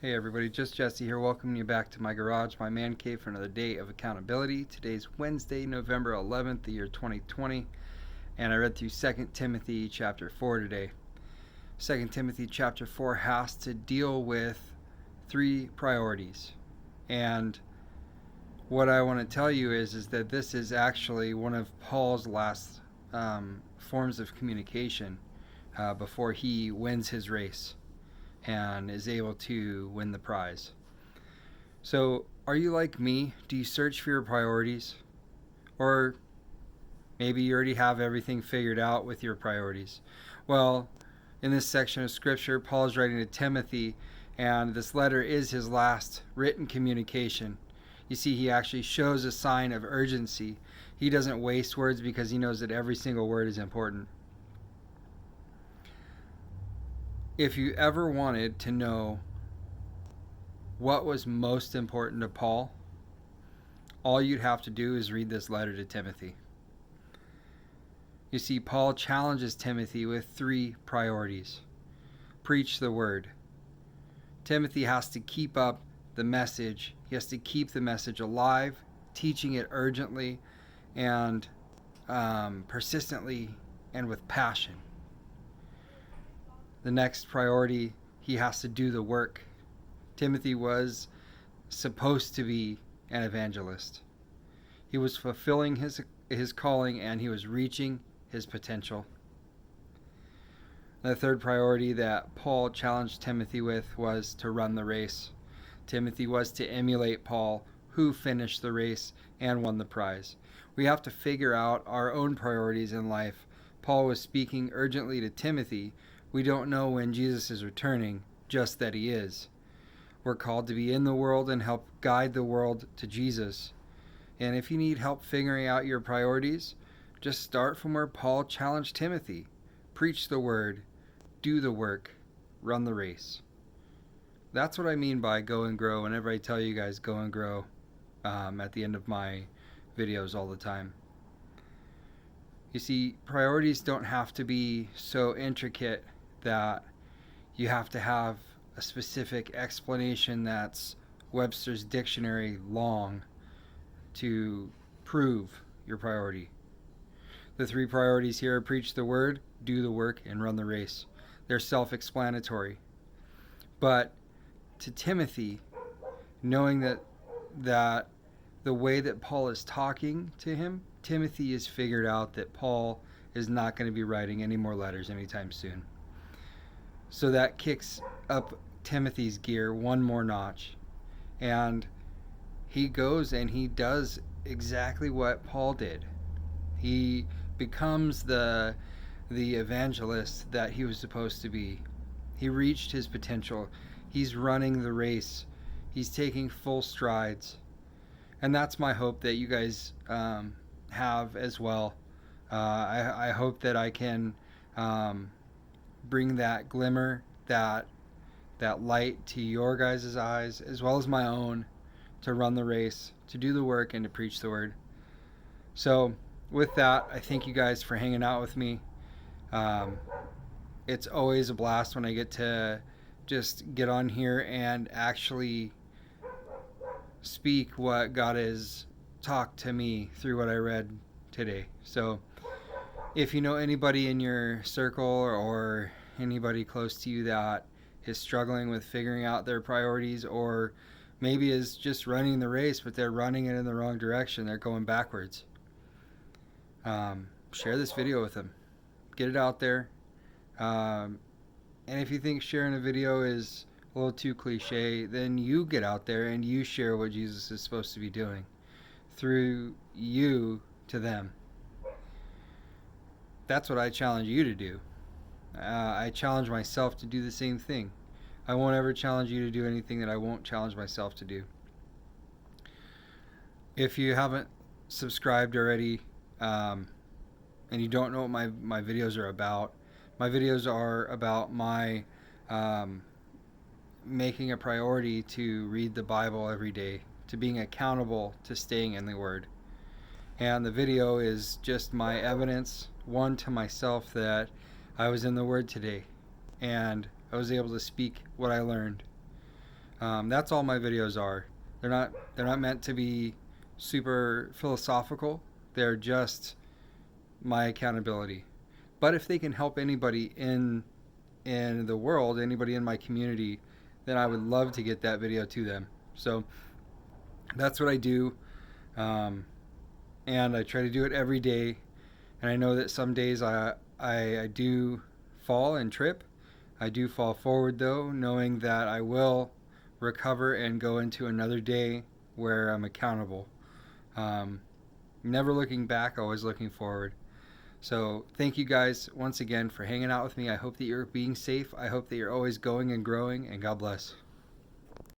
Hey everybody, just Jesse here, welcoming you back to my garage, my man cave, for another day of accountability. Today's Wednesday, November 11th, the year 2020, and I read through 2 Timothy chapter 4 today. 2 Timothy chapter 4 has to deal with 3 priorities. And what I want to tell you is that this is actually one of Paul's last forms of communication before he wins his race and is able to win the prize. So, are you like me? Do you search for your priorities? Or maybe you already have everything figured out with your priorities. Well, in this section of scripture, Paul is writing to Timothy, and this letter is his last written communication. You see, he actually shows a sign of urgency. He doesn't waste words because he knows that every single word is important. If you ever wanted to know what was most important to Paul, all you'd have to do is read this letter to Timothy. You see, Paul challenges Timothy with 3 priorities. Preach the word. Timothy has to keep up the message. He has to keep the message alive, teaching it urgently and persistently and with passion. The next priority, he has to do the work. Timothy was supposed to be an evangelist. He was fulfilling his calling, and he was reaching his potential. The third priority that Paul challenged Timothy with was to run the race. Timothy was to emulate Paul, who finished the race and won the prize. We have to figure out our own priorities in life. Paul was speaking urgently to Timothy. We don't know when Jesus is returning, just that he is. We're called to be in the world and help guide the world to Jesus. And if you need help figuring out your priorities, just start from where Paul challenged Timothy. Preach the word, do the work, run the race. That's what I mean by go and grow whenever I tell you guys go and grow at the end of my videos all the time. You see, priorities don't have to be so intricate that you have to have a specific explanation that's Webster's dictionary long to prove your priority. The 3 priorities here are preach the word, do the work, and run the race. They're self-explanatory. But to Timothy, knowing that the way that Paul is talking to him, Timothy has figured out that Paul is not going to be writing any more letters anytime soon. So that kicks up Timothy's gear one more notch. And he goes and he does exactly what Paul did. He becomes the evangelist that he was supposed to be. He reached his potential. He's running the race. He's taking full strides. And that's my hope that you guys have as well. I hope that I can bring that glimmer, that light to your guys' eyes, as well as my own, to run the race, to do the work, and to preach the word. So with that, I thank you guys for hanging out with me. It's always a blast when I get to just get on here and actually speak what God has talked to me through what I read today. So if you know anybody in your circle or anybody close to you that is struggling with figuring out their priorities, or maybe is just running the race but they're running it in the wrong direction, they're going backwards, share this video with them. Get it out there. And if you think sharing a video is a little too cliche, then you get out there and you share what Jesus is supposed to be doing through you to them. That's what I challenge you to do. I challenge myself to do the same thing. I won't ever challenge you to do anything that I won't challenge myself to do. If you haven't subscribed already, and you don't know what my videos are about, my videos are about my making a priority to read the Bible every day, to being accountable to staying in the Word. And the video is just my evidence, one, to myself that I was in the Word today and I was able to speak what I learned. That's all my videos are. They're not meant to be super philosophical. They're just my accountability. But if they can help anybody in the world, anybody in my community, then I would love to get that video to them. So that's what I do, and I try to do it every day. And I know that some days I do fall and trip. I do fall forward though, knowing that I will recover and go into another day where I'm accountable. Never looking back, always looking forward. So thank you guys once again for hanging out with me. I hope that you're being safe. I hope that you're always going and growing, and God bless.